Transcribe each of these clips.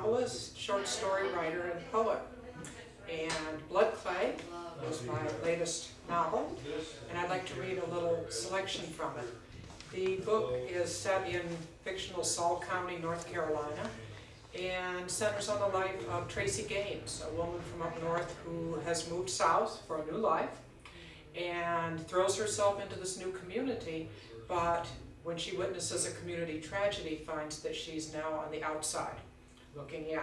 novelist, short story writer, and poet. And Blood Clay was my latest novel, and I'd like to read a little selection from it. The book is set in fictional Salt County, North Carolina, and centers on the life of Tracy Gaines, a woman from up north who has moved south for a new life and throws herself into this new community, but when she witnesses a community tragedy, finds that she's now on the outside, looking in.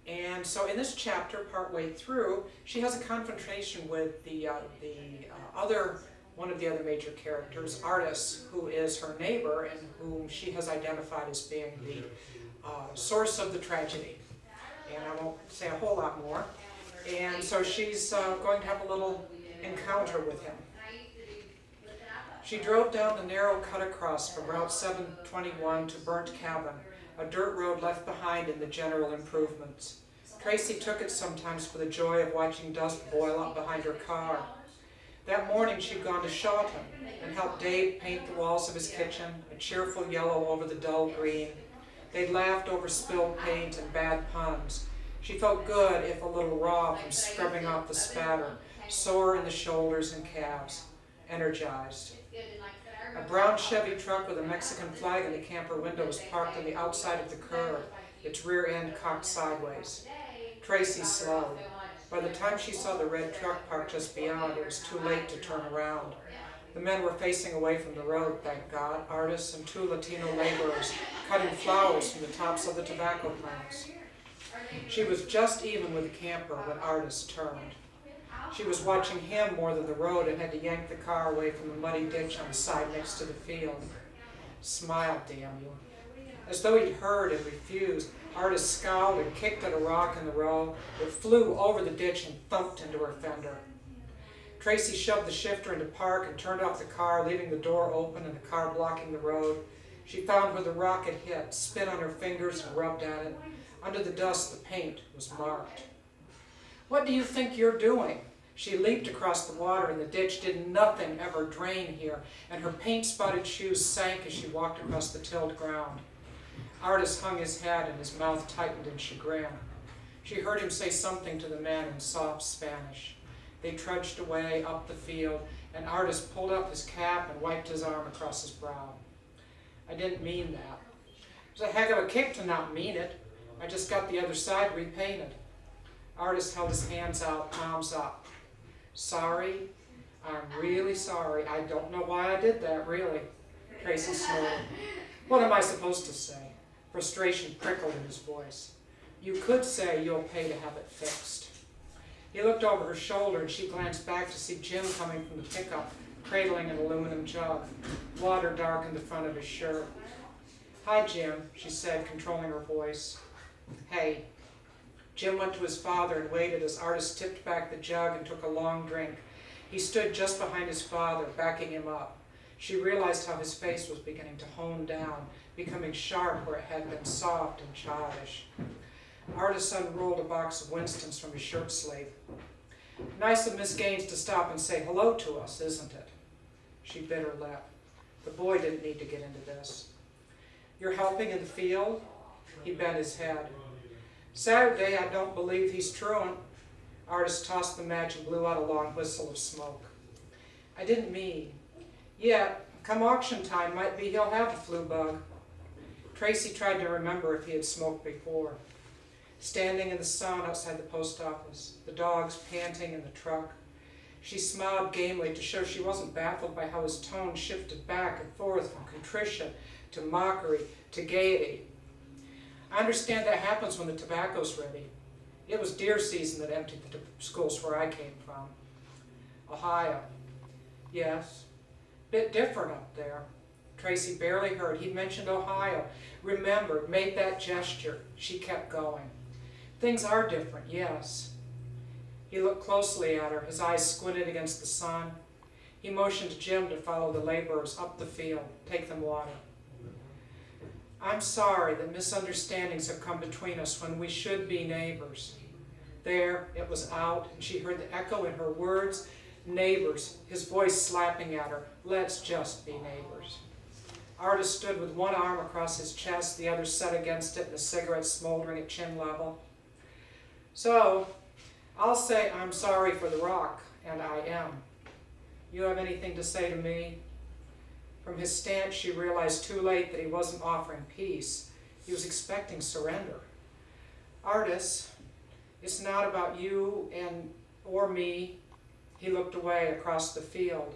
And so in this chapter, partway through, she has a confrontation with one of the other major characters, Artis, who is her neighbor and whom she has identified as being the source of the tragedy. And I won't say a whole lot more. And so she's going to have a little encounter with him. She drove down the narrow cut across from Route 721 to Burnt Cabin, a dirt road left behind in the general improvements. Tracy took it sometimes for the joy of watching dust boil up behind her car. That morning she'd gone to Shawton and helped Dave paint the walls of his kitchen, a cheerful yellow over the dull green. They'd laughed over spilled paint and bad puns. She felt good, if a little raw, from scrubbing off the spatter, sore in the shoulders and calves, energized. A brown Chevy truck with a Mexican flag in the camper window was parked on the outside of the curb, its rear end cocked sideways. Tracy slowed. By the time she saw the red truck parked just beyond, it was too late to turn around. The men were facing away from the road, thank God, artists and two Latino laborers cutting flowers from the tops of the tobacco plants. She was just even with the camper when Artis turned. She was watching him more than the road and had to yank the car away from the muddy ditch on the side next to the field. Smile, damn you. As though he'd heard and refused, Artis scowled and kicked at a rock in the road. It flew over the ditch and thumped into her fender. Tracy shoved the shifter into park and turned off the car, leaving the door open and the car blocking the road. She found where the rock had hit, spit on her fingers and rubbed at it. Under the dust, the paint was marked. "What do you think you're doing?" She leaped across the water in the ditch. Did nothing ever drain here, and her paint-spotted shoes sank as she walked across the tilled ground. Artis hung his head and his mouth tightened in chagrin. She heard him say something to the men in soft Spanish. They trudged away up the field, and Artis pulled up his cap and wiped his arm across his brow. "I didn't mean that. It was a heck of a kick to not mean it. I just got the other side repainted." Artis held his hands out, palms up. "Sorry, I'm really sorry. I don't know why I did that, really." Tracy snorted. "What am I supposed to say?" Frustration prickled in his voice. "You could say you'll pay to have it fixed." He looked over her shoulder and she glanced back to see Jim coming from the pickup, cradling an aluminum jug. Water darkened the front of his shirt. "Hi, Jim," she said, controlling her voice. "Hey." Jim went to his father and waited as Artis tipped back the jug and took a long drink. He stood just behind his father, backing him up. She realized how his face was beginning to hone down, becoming sharp where it had been soft and childish. Artis unrolled a box of Winston's from his shirt sleeve. "Nice of Miss Gaines to stop and say hello to us, isn't it?" She bit her lip. The boy didn't need to get into this. "You're helping in the field?" He bent his head. "Saturday, I don't believe he's truant." Artis tossed the match and blew out a long whistle of smoke. "I didn't mean. Yet, come auction time, might be he'll have a flu bug." Tracy tried to remember if he had smoked before. Standing in the sun outside the post office, the dogs panting in the truck, she smiled gamely to show she wasn't baffled by how his tone shifted back and forth from contrition to mockery to gaiety. "I understand that happens when the tobacco's ready. It was deer season that emptied the schools where I came from." "Ohio." "Yes. Bit different up there." Tracy barely heard. He mentioned Ohio, remembered, made that gesture. She kept going. "Things are different, yes." He looked closely at her, his eyes squinted against the sun. He motioned to Jim to follow the laborers up the field, take them water. "I'm sorry that misunderstandings have come between us when we should be neighbors." There, it was out, and she heard the echo in her words. Neighbors, his voice slapping at her. "Let's just be neighbors." Artist stood with one arm across his chest, the other set against it, and the cigarette smoldering at chin level. So, I'll say I'm sorry for the rock, and I am. You have anything to say to me? From his stance, she realized too late that he wasn't offering peace. He was expecting surrender. Artist, it's not about you or me. He looked away across the field.